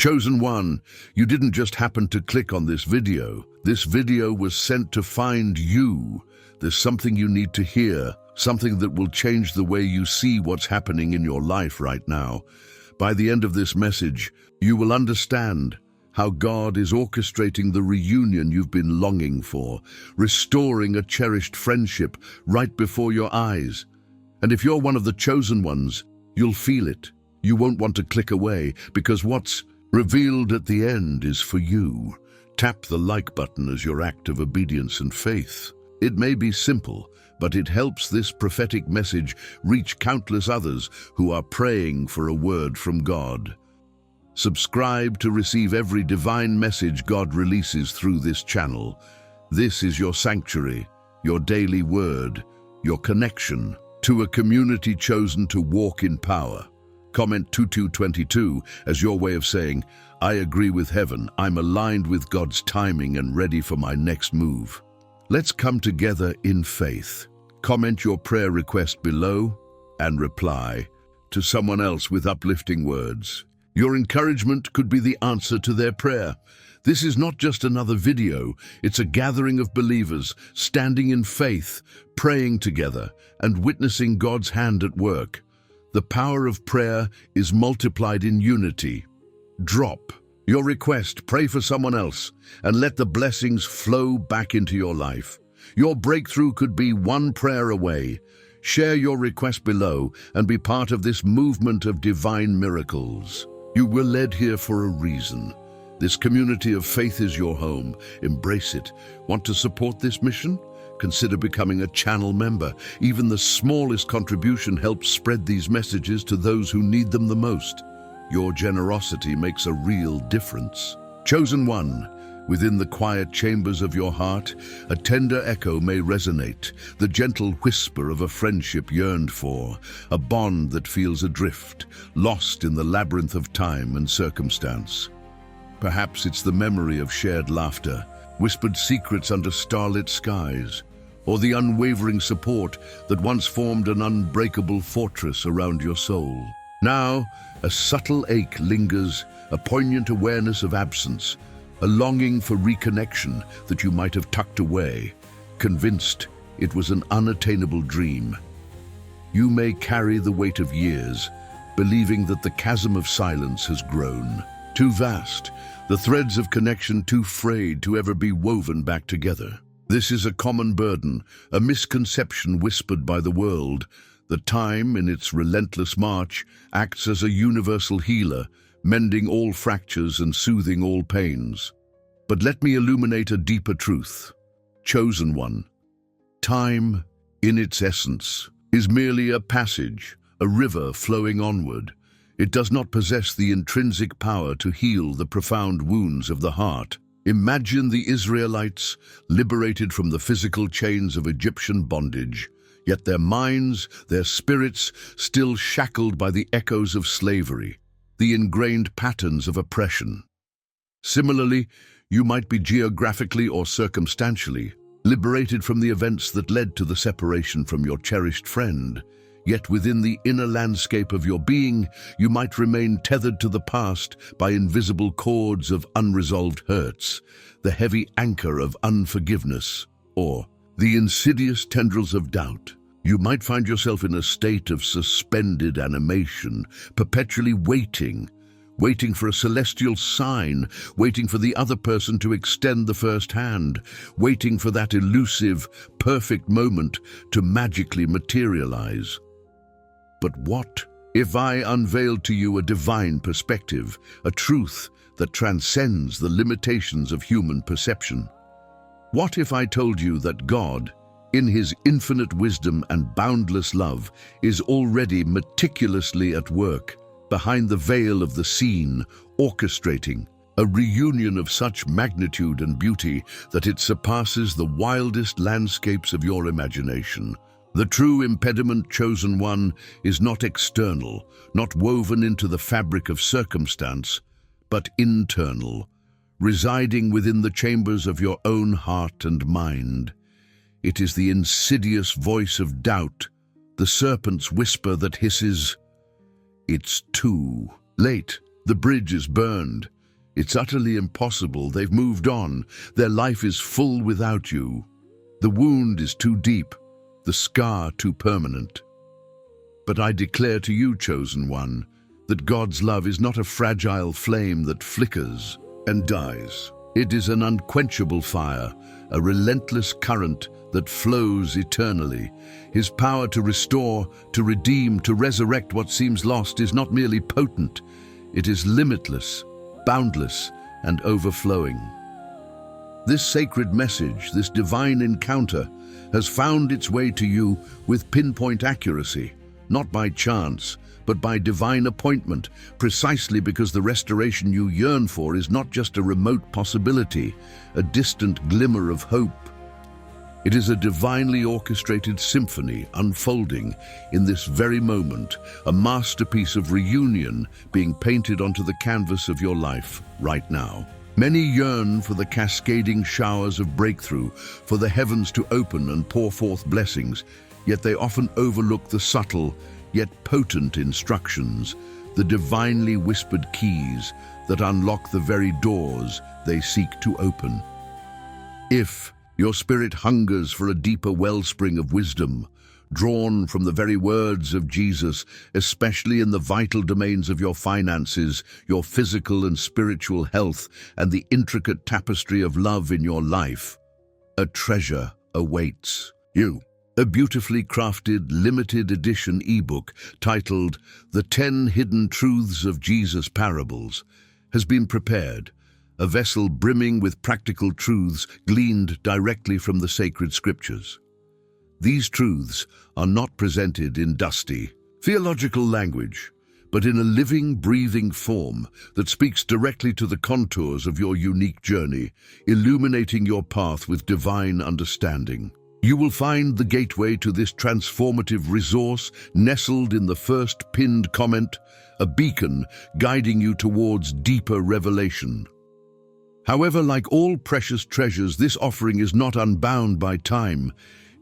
Chosen one, you didn't just happen to click on this video. This video was sent to find you. There's something you need to hear, something that will change the way you see what's happening in your life right now. By the end of this message, you will understand how God is orchestrating the reunion you've been longing for, restoring a cherished friendship right before your eyes. And if you're one of the chosen ones, you'll feel it. You won't want to click away, because what's revealed at the end is for you. Tap the like button as your act of obedience and faith. It may be simple, but it helps this prophetic message reach countless others who are praying for a word from God. Subscribe to receive every divine message God releases through this channel. This is your sanctuary, your daily word, your connection to a community chosen to walk in power. Comment 2222 as your way of saying, I agree with heaven, I'm aligned with God's timing and ready for my next move. Let's come together in faith. Comment your prayer request below and reply to someone else with uplifting words. Your encouragement could be the answer to their prayer. This is not just another video, it's a gathering of believers standing in faith, praying together, and witnessing God's hand at work. The power of prayer is multiplied in unity. Drop your request, pray for someone else, and let the blessings flow back into your life. Your breakthrough could be one prayer away. Share your request below and be part of this movement of divine miracles. You were led here for a reason. This community of faith is your home. Embrace it. Want to support this mission? Consider becoming a channel member. Even the smallest contribution helps spread these messages to those who need them the most. Your generosity makes a real difference. Chosen one, within the quiet chambers of your heart, a tender echo may resonate, the gentle whisper of a friendship yearned for, a bond that feels adrift, lost in the labyrinth of time and circumstance. Perhaps it's the memory of shared laughter, whispered secrets under starlit skies, or the unwavering support that once formed an unbreakable fortress around your soul. Now, a subtle ache lingers, a poignant awareness of absence, a longing for reconnection that you might have tucked away, convinced it was an unattainable dream. You may carry the weight of years, believing that the chasm of silence has grown too vast, the threads of connection too frayed to ever be woven back together. This is a common burden, a misconception whispered by the world. The time, in its relentless march, acts as a universal healer, mending all fractures and soothing all pains. But let me illuminate a deeper truth. Chosen one, time, in its essence, is merely a passage, a river flowing onward. It does not possess the intrinsic power to heal the profound wounds of the heart. Imagine the Israelites liberated from the physical chains of Egyptian bondage, yet their minds, their spirits, still shackled by the echoes of slavery, the ingrained patterns of oppression. Similarly, you might be geographically or circumstantially liberated from the events that led to the separation from your cherished friend, yet within the inner landscape of your being, you might remain tethered to the past by invisible cords of unresolved hurts, the heavy anchor of unforgiveness, or the insidious tendrils of doubt. You might find yourself in a state of suspended animation, perpetually waiting for a celestial sign, waiting for the other person to extend the first hand, waiting for that elusive, perfect moment to magically materialize. But what if I unveiled to you a divine perspective, a truth that transcends the limitations of human perception? What if I told you that God, in His infinite wisdom and boundless love, is already meticulously at work behind the veil of the scene, orchestrating a reunion of such magnitude and beauty that it surpasses the wildest landscapes of your imagination? The true impediment, chosen one, is not external, not woven into the fabric of circumstance, but internal, residing within the chambers of your own heart and mind. It is the insidious voice of doubt, the serpent's whisper that hisses, "It's too late." The bridge is burned. It's utterly impossible. They've moved on. Their life is full without you. The wound is too deep, the scar too permanent. But I declare to you, chosen one, that God's love is not a fragile flame that flickers and dies. It is an unquenchable fire, a relentless current that flows eternally. His power to restore, to redeem, to resurrect what seems lost is not merely potent. It is limitless, boundless, and overflowing. This sacred message, this divine encounter, has found its way to you with pinpoint accuracy, not by chance, but by divine appointment, precisely because the restoration you yearn for is not just a remote possibility, a distant glimmer of hope. It is a divinely orchestrated symphony unfolding in this very moment, a masterpiece of reunion being painted onto the canvas of your life right now. Many yearn for the cascading showers of breakthrough, for the heavens to open and pour forth blessings, yet they often overlook the subtle, yet potent instructions, the divinely whispered keys that unlock the very doors they seek to open. If your spirit hungers for a deeper wellspring of wisdom, drawn from the very words of Jesus, especially in the vital domains of your finances, your physical and spiritual health, and the intricate tapestry of love in your life, a treasure awaits you. A beautifully crafted limited edition ebook titled The 10 Hidden Truths of Jesus Parables has been prepared, a vessel brimming with practical truths gleaned directly from the sacred scriptures. These truths are not presented in dusty, theological language, but in a living, breathing form that speaks directly to the contours of your unique journey, illuminating your path with divine understanding. You will find the gateway to this transformative resource nestled in the first pinned comment, a beacon guiding you towards deeper revelation. However, like all precious treasures, this offering is not unbound by time.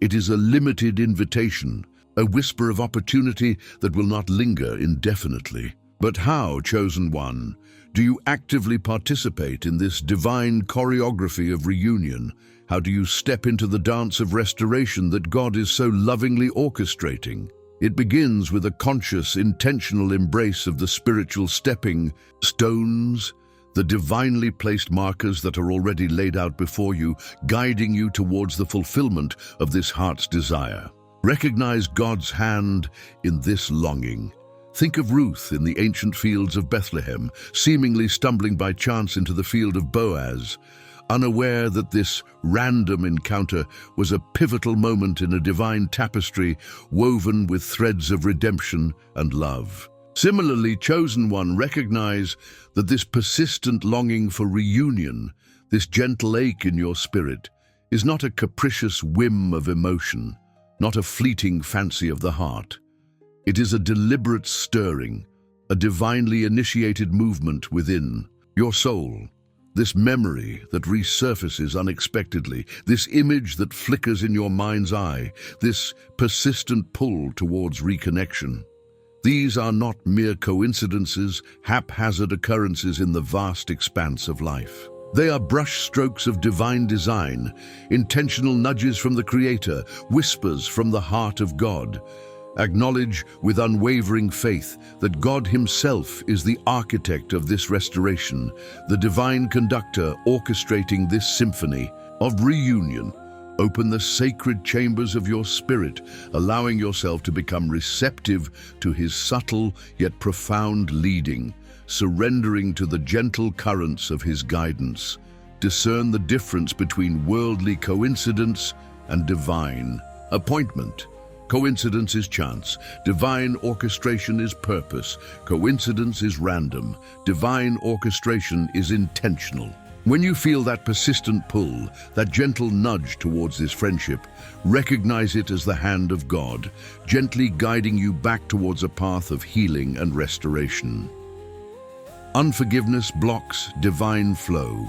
It is a limited invitation, a whisper of opportunity that will not linger indefinitely. But how, chosen one, do you actively participate in this divine choreography of reunion? How do you step into the dance of restoration that God is so lovingly orchestrating? It begins with a conscious, intentional embrace of the spiritual stepping stones, the divinely placed markers that are already laid out before you, guiding you towards the fulfillment of this heart's desire. Recognize God's hand in this longing. Think of Ruth in the ancient fields of Bethlehem, seemingly stumbling by chance into the field of Boaz, unaware that this random encounter was a pivotal moment in a divine tapestry woven with threads of redemption and love. Similarly, chosen one, recognize that this persistent longing for reunion, this gentle ache in your spirit, is not a capricious whim of emotion, not a fleeting fancy of the heart. It is a deliberate stirring, a divinely initiated movement within your soul. This memory that resurfaces unexpectedly, this image that flickers in your mind's eye, this persistent pull towards reconnection. These are not mere coincidences, haphazard occurrences in the vast expanse of life. They are brushstrokes of divine design, intentional nudges from the Creator, whispers from the heart of God. Acknowledge with unwavering faith that God Himself is the architect of this restoration, the divine conductor orchestrating this symphony of reunion. Open the sacred chambers of your spirit, allowing yourself to become receptive to His subtle yet profound leading, surrendering to the gentle currents of His guidance. Discern the difference between worldly coincidence and divine appointment. Coincidence is chance. Divine orchestration is purpose. Coincidence is random. Divine orchestration is intentional. When you feel that persistent pull, that gentle nudge towards this friendship, recognize it as the hand of God, gently guiding you back towards a path of healing and restoration. Unforgiveness blocks divine flow.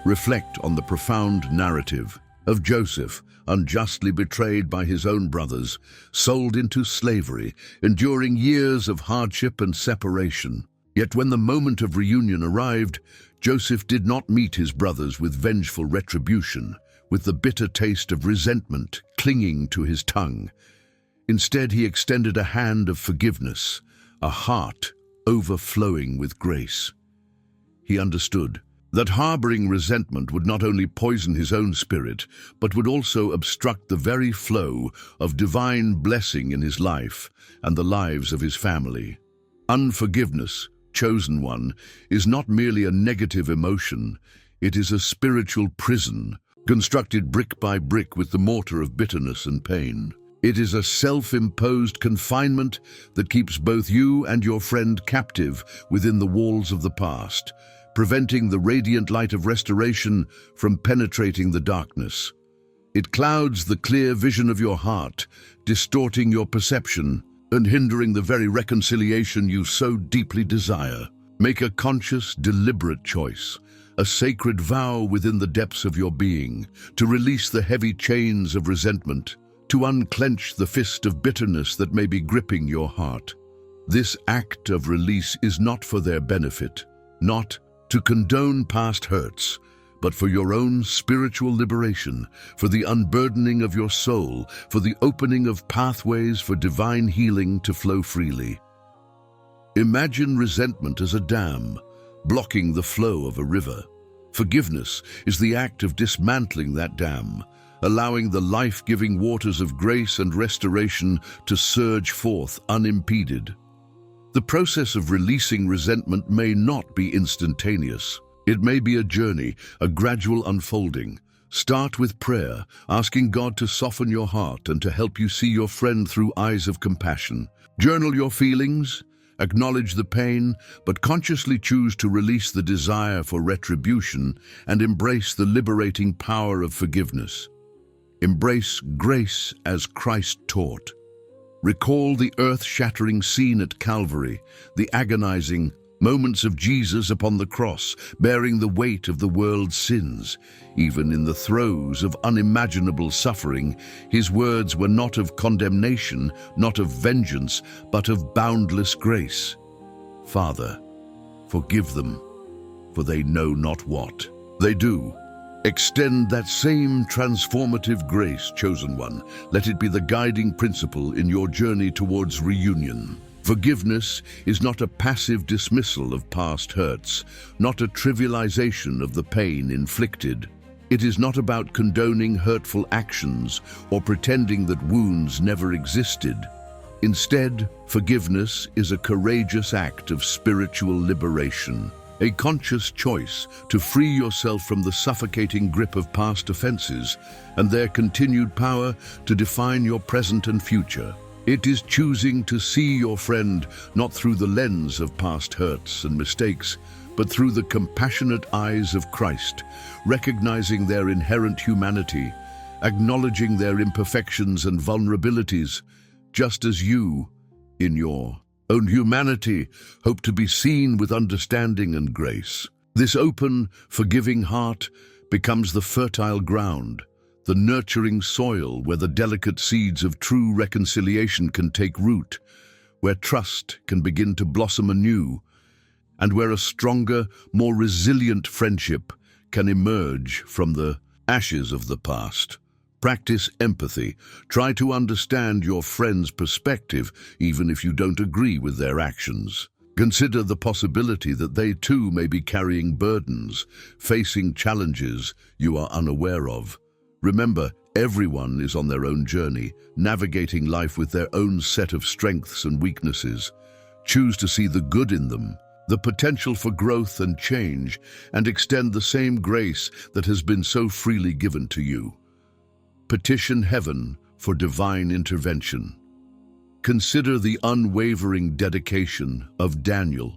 Reflect on the profound narrative of Joseph, unjustly betrayed by his own brothers, sold into slavery, enduring years of hardship and separation. Yet when the moment of reunion arrived, Joseph did not meet his brothers with vengeful retribution, with the bitter taste of resentment clinging to his tongue. Instead, he extended a hand of forgiveness, a heart overflowing with grace. He understood that harboring resentment would not only poison his own spirit, but would also obstruct the very flow of divine blessing in his life and the lives of his family. Unforgiveness, chosen one, is not merely a negative emotion, it is a spiritual prison, constructed brick by brick with the mortar of bitterness and pain. It is a self-imposed confinement that keeps both you and your friend captive within the walls of the past, preventing the radiant light of restoration from penetrating the darkness. It clouds the clear vision of your heart, distorting your perception and hindering the very reconciliation you so deeply desire. Make a conscious, deliberate choice, a sacred vow within the depths of your being, to release the heavy chains of resentment, to unclench the fist of bitterness that may be gripping your heart. This act of release is not for their benefit, not to condone past hurts, but for your own spiritual liberation, for the unburdening of your soul, for the opening of pathways for divine healing to flow freely. Imagine resentment as a dam, blocking the flow of a river. Forgiveness is the act of dismantling that dam, allowing the life-giving waters of grace and restoration to surge forth unimpeded. The process of releasing resentment may not be instantaneous. It may be a journey, a gradual unfolding. Start with prayer, asking God to soften your heart and to help you see your friend through eyes of compassion. Journal your feelings, acknowledge the pain, but consciously choose to release the desire for retribution and embrace the liberating power of forgiveness. Embrace grace as Christ taught. Recall the earth-shattering scene at Calvary, the agonizing moments of Jesus upon the cross, bearing the weight of the world's sins. Even in the throes of unimaginable suffering, his words were not of condemnation, not of vengeance, but of boundless grace. Father, forgive them, for they know not what they do. Extend that same transformative grace, chosen one. Let it be the guiding principle in your journey towards reunion. Forgiveness is not a passive dismissal of past hurts, not a trivialization of the pain inflicted. It is not about condoning hurtful actions or pretending that wounds never existed. Instead, forgiveness is a courageous act of spiritual liberation. A conscious choice to free yourself from the suffocating grip of past offenses and their continued power to define your present and future. It is choosing to see your friend not through the lens of past hurts and mistakes, but through the compassionate eyes of Christ, recognizing their inherent humanity, acknowledging their imperfections and vulnerabilities, just as you, in your own humanity, hope to be seen with understanding and grace. This open, forgiving heart becomes the fertile ground, the nurturing soil where the delicate seeds of true reconciliation can take root, where trust can begin to blossom anew, and where a stronger, more resilient friendship can emerge from the ashes of the past. Practice empathy. Try to understand your friend's perspective, even if you don't agree with their actions. Consider the possibility that they too may be carrying burdens, facing challenges you are unaware of. Remember, everyone is on their own journey, navigating life with their own set of strengths and weaknesses. Choose to see the good in them, the potential for growth and change, and extend the same grace that has been so freely given to you. Petition heaven for divine intervention. Consider the unwavering dedication of Daniel,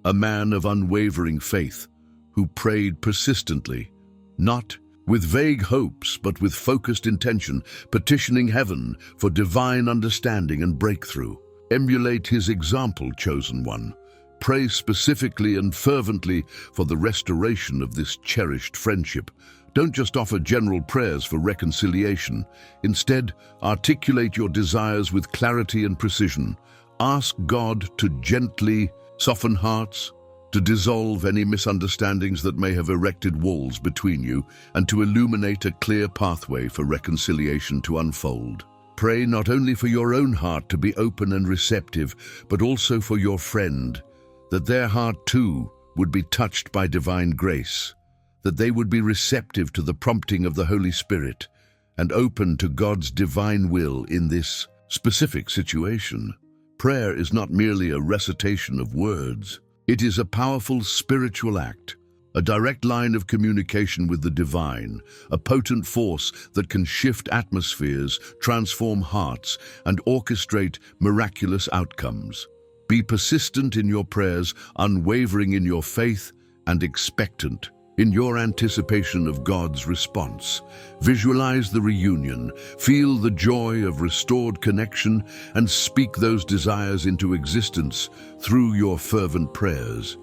a man of unwavering faith, who prayed persistently, not with vague hopes, but with focused intention, petitioning heaven for divine understanding and breakthrough. Emulate his example, chosen one. Pray specifically and fervently for the restoration of this cherished friendship. Don't just offer general prayers for reconciliation. Instead, articulate your desires with clarity and precision. Ask God to gently soften hearts, to dissolve any misunderstandings that may have erected walls between you, and to illuminate a clear pathway for reconciliation to unfold. Pray not only for your own heart to be open and receptive, but also for your friend, that their heart too would be touched by divine grace, that they would be receptive to the prompting of the Holy Spirit and open to God's divine will in this specific situation. Prayer is not merely a recitation of words. It is a powerful spiritual act, a direct line of communication with the divine, a potent force that can shift atmospheres, transform hearts, and orchestrate miraculous outcomes. Be persistent in your prayers, unwavering in your faith, and expectant in your anticipation of God's response. Visualize the reunion, feel the joy of restored connection, and speak those desires into existence through your fervent prayers.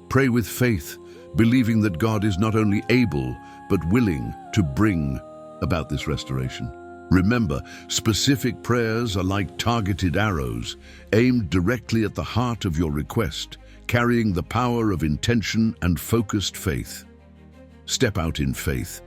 Pray with faith, believing that God is not only able, but willing to bring about this restoration. Remember, specific prayers are like targeted arrows, aimed directly at the heart of your request, carrying the power of intention and focused faith. Step out in faith.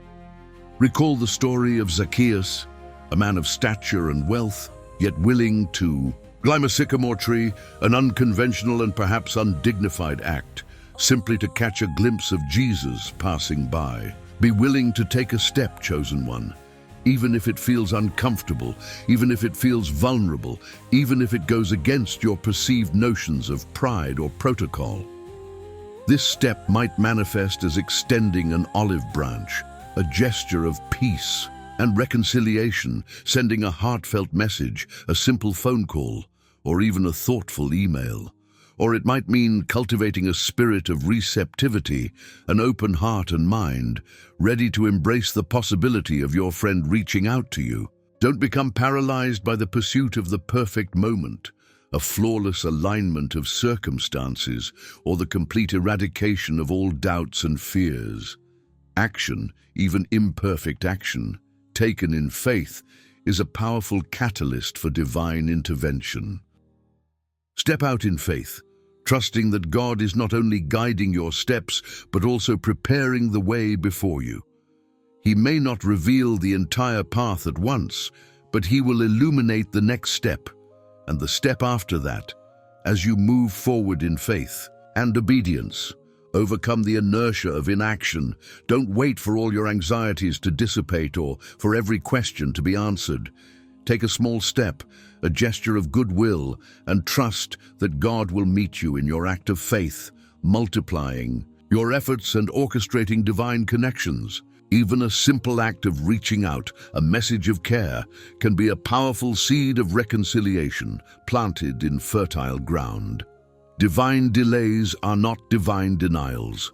Recall the story of Zacchaeus, a man of stature and wealth, yet willing to climb a sycamore tree, an unconventional and perhaps undignified act, simply to catch a glimpse of Jesus passing by. Be willing to take a step, chosen one, even if it feels uncomfortable, even if it feels vulnerable, even if it goes against your perceived notions of pride or protocol. This step might manifest as extending an olive branch, a gesture of peace and reconciliation, sending a heartfelt message, a simple phone call, or even a thoughtful email. Or it might mean cultivating a spirit of receptivity, an open heart and mind, ready to embrace the possibility of your friend reaching out to you. Don't become paralyzed by the pursuit of the perfect moment, a flawless alignment of circumstances, or the complete eradication of all doubts and fears. Action, even imperfect action, taken in faith, is a powerful catalyst for divine intervention. Step out in faith, trusting that God is not only guiding your steps, but also preparing the way before you. He may not reveal the entire path at once, but He will illuminate the next step, and the step after that, as you move forward in faith and obedience. Overcome the inertia of inaction. Don't wait for all your anxieties to dissipate or for every question to be answered. Take a small step, a gesture of goodwill, and trust that God will meet you in your act of faith, multiplying your efforts and orchestrating divine connections. Even a simple act of reaching out, a message of care, can be a powerful seed of reconciliation planted in fertile ground. Divine delays are not divine denials.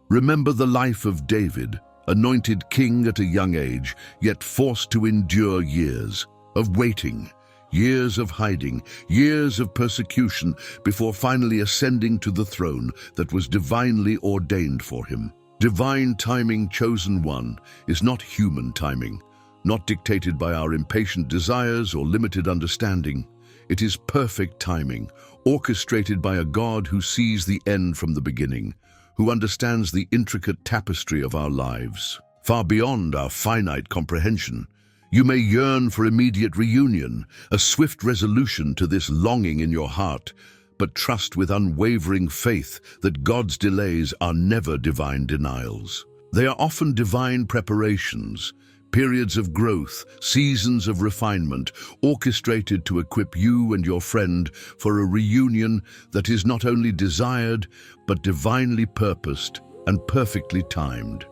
Remember the life of David, anointed king at a young age, yet forced to endure years of waiting, years of hiding, years of persecution before finally ascending to the throne that was divinely ordained for him. Divine timing, chosen one, is not human timing, not dictated by our impatient desires or limited understanding. It is perfect timing, orchestrated by a God who sees the end from the beginning, who understands the intricate tapestry of our lives, far beyond our finite comprehension. You may yearn for immediate reunion, a swift resolution to this longing in your heart, but trust with unwavering faith that God's delays are never divine denials. They are often divine preparations, periods of growth, seasons of refinement, orchestrated to equip you and your friend for a reunion that is not only desired, but divinely purposed and perfectly timed.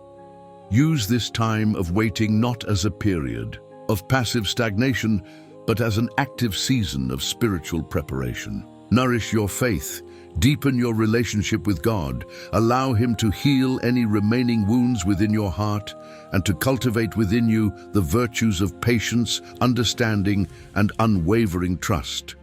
Use this time of waiting not as a period of passive stagnation, but as an active season of spiritual preparation. Nourish your faith, deepen your relationship with God, allow Him to heal any remaining wounds within your heart, and to cultivate within you the virtues of patience, understanding, and unwavering trust.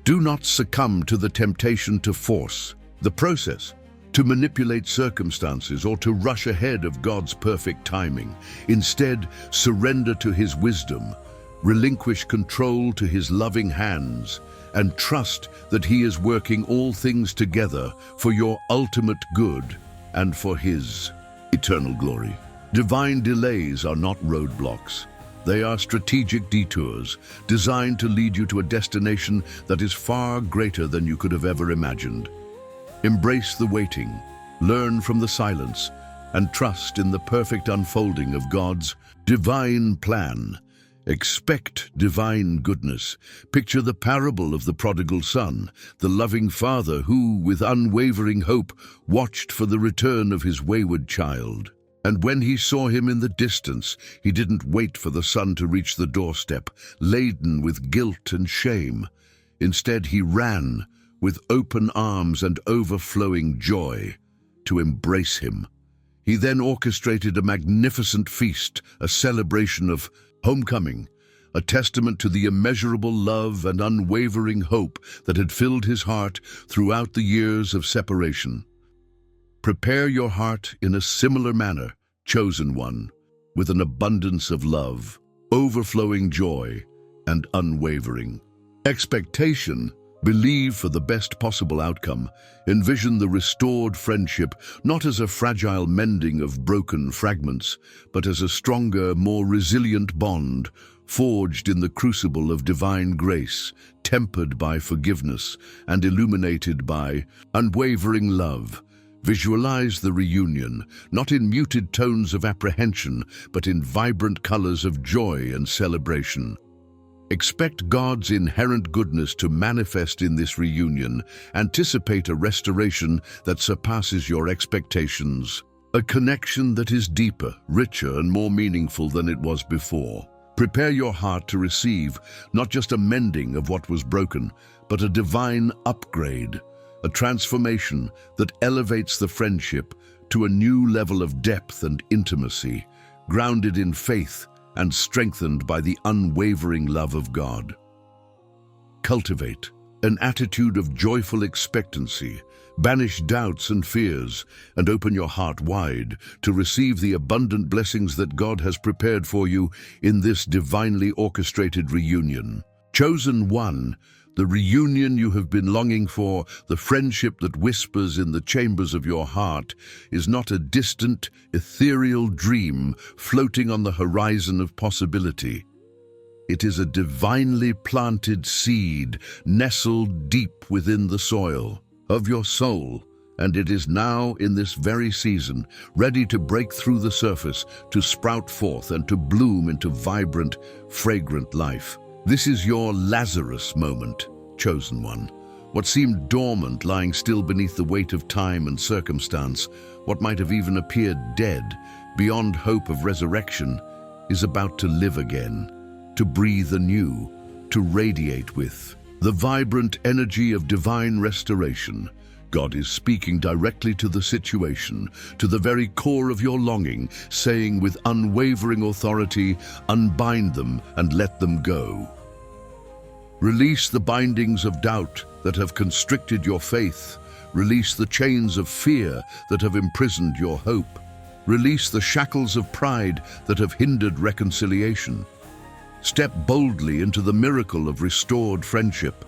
Do not succumb to the temptation to force the process, to manipulate circumstances, or to rush ahead of God's perfect timing. Instead, surrender to His wisdom, relinquish control to His loving hands, and trust that He is working all things together for your ultimate good and for His eternal glory. Divine delays are not roadblocks. They are strategic detours designed to lead you to a destination that is far greater than you could have ever imagined. Embrace the waiting, learn from the silence, and trust in the perfect unfolding of God's divine plan. Expect divine goodness. Picture the parable of the prodigal son, the loving father who, with unwavering hope, watched for the return of his wayward child. And when he saw him in the distance, he didn't wait for the son to reach the doorstep, laden with guilt and shame. Instead, he ran with open arms and overflowing joy to embrace him. He then orchestrated a magnificent feast, a celebration of homecoming, a testament to the immeasurable love and unwavering hope that had filled his heart throughout the years of separation. Prepare your heart in a similar manner, chosen one, with an abundance of love, overflowing joy, and unwavering expectation. Believe for the best possible outcome. Envision the restored friendship not as a fragile mending of broken fragments, but as a stronger, more resilient bond, forged in the crucible of divine grace, tempered by forgiveness, and illuminated by unwavering love. Visualize the reunion, not in muted tones of apprehension, but in vibrant colors of joy and celebration. Expect God's inherent goodness to manifest in this reunion. Anticipate a restoration that surpasses your expectations, a connection that is deeper, richer, and more meaningful than it was before. Prepare your heart to receive not just a mending of what was broken, but a divine upgrade, a transformation that elevates the friendship to a new level of depth and intimacy, grounded in faith and strengthened by the unwavering love of God. Cultivate an attitude of joyful expectancy, banish doubts and fears, and open your heart wide to receive the abundant blessings that God has prepared for you in this divinely orchestrated reunion. Chosen one, the reunion you have been longing for, the friendship that whispers in the chambers of your heart, is not a distant, ethereal dream floating on the horizon of possibility. It is a divinely planted seed nestled deep within the soil of your soul, and it is now in this very season ready to break through the surface, to sprout forth and to bloom into vibrant, fragrant life. This is your Lazarus moment, chosen one. What seemed dormant, lying still beneath the weight of time and circumstance, what might have even appeared dead, beyond hope of resurrection, is about to live again, to breathe anew, to radiate with the vibrant energy of divine restoration. God is speaking directly to the situation, to the very core of your longing, saying with unwavering authority, unbind them and let them go. Release the bindings of doubt that have constricted your faith. Release the chains of fear that have imprisoned your hope. Release the shackles of pride that have hindered reconciliation. Step boldly into the miracle of restored friendship.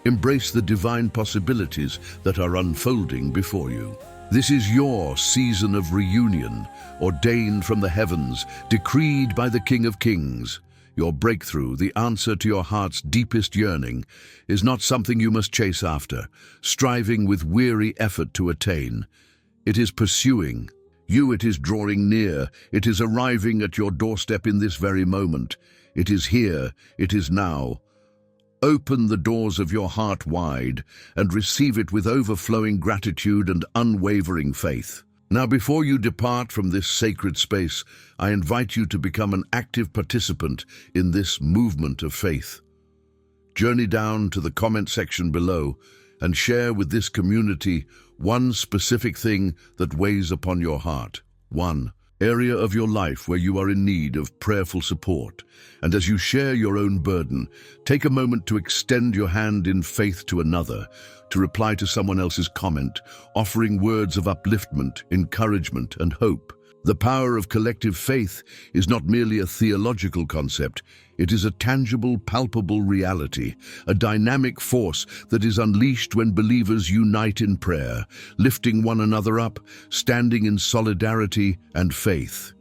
Embrace the divine possibilities that are unfolding before you. This is your season of reunion, ordained from the heavens, decreed by the King of Kings. Your breakthrough, the answer to your heart's deepest yearning, is not something you must chase after, striving with weary effort to attain. It is pursuing you, it is drawing near, it is arriving at your doorstep in this very moment. It is here, it is now. Open the doors of your heart wide and receive it with overflowing gratitude and unwavering faith. Now, before you depart from this sacred space, I invite you to become an active participant in this movement of faith. Journey down to the comment section below and share with this community one specific thing that weighs upon your heart. One area of your life where you are in need of prayerful support. And as you share your own burden, take a moment to extend your hand in faith to another, to reply to someone else's comment, offering words of upliftment, encouragement, and hope. The power of collective faith is not merely a theological concept. It is a tangible, palpable reality, a dynamic force that is unleashed when believers unite in prayer, lifting one another up, standing in solidarity and faith.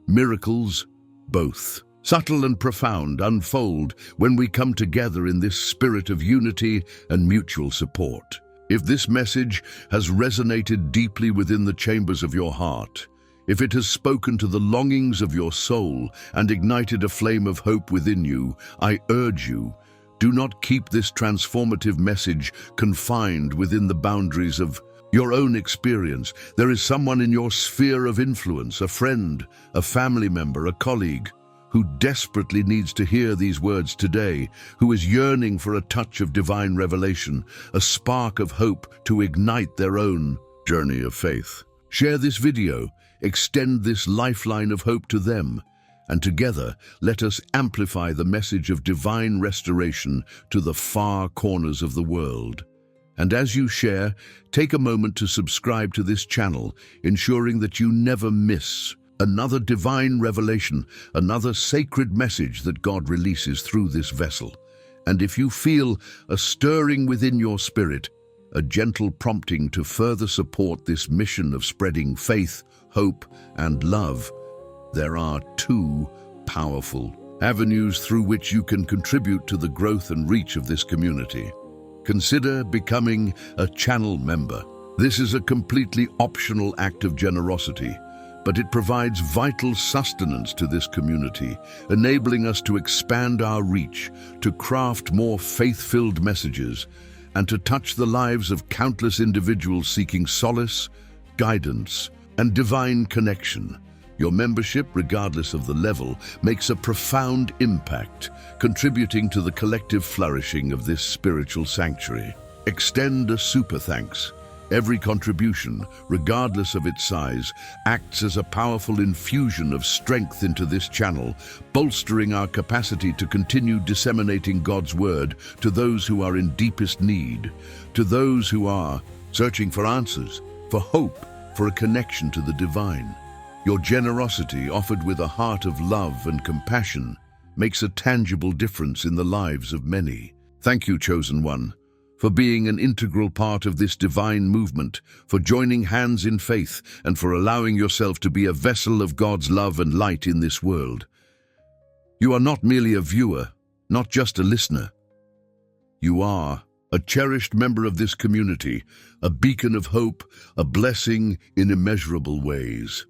Miracles, both subtle and profound, unfold when we come together in this spirit of unity and mutual support. If this message has resonated deeply within the chambers of your heart, if it has spoken to the longings of your soul and ignited a flame of hope within you, I urge you, do not keep this transformative message confined within the boundaries of your own experience. There is someone in your sphere of influence, a friend, a family member, a colleague, who desperately needs to hear these words today, who is yearning for a touch of divine revelation, a spark of hope to ignite their own journey of faith. Share this video, extend this lifeline of hope to them, and together let us amplify the message of divine restoration to the far corners of the world. And as you share, take a moment to subscribe to this channel, ensuring that you never miss another divine revelation, another sacred message that God releases through this vessel. And if you feel a stirring within your spirit, a gentle prompting to further support this mission of spreading faith, hope, and love, there are two powerful avenues through which you can contribute to the growth and reach of this community. Consider becoming a channel member. This is a completely optional act of generosity, but it provides vital sustenance to this community, enabling us to expand our reach, to craft more faith-filled messages, and to touch the lives of countless individuals seeking solace, guidance, and divine connection. Your membership, regardless of the level, makes a profound impact, contributing to the collective flourishing of this spiritual sanctuary. Extend a super thanks. Every contribution, regardless of its size, acts as a powerful infusion of strength into this channel, bolstering our capacity to continue disseminating God's word to those who are in deepest need, to those who are searching for answers, for hope, for a connection to the divine. Your generosity, offered with a heart of love and compassion, makes a tangible difference in the lives of many. Thank you, Chosen One, for being an integral part of this divine movement, for joining hands in faith, and for allowing yourself to be a vessel of God's love and light in this world. You are not merely a viewer, not just a listener. You are a cherished member of this community, a beacon of hope, a blessing in immeasurable ways.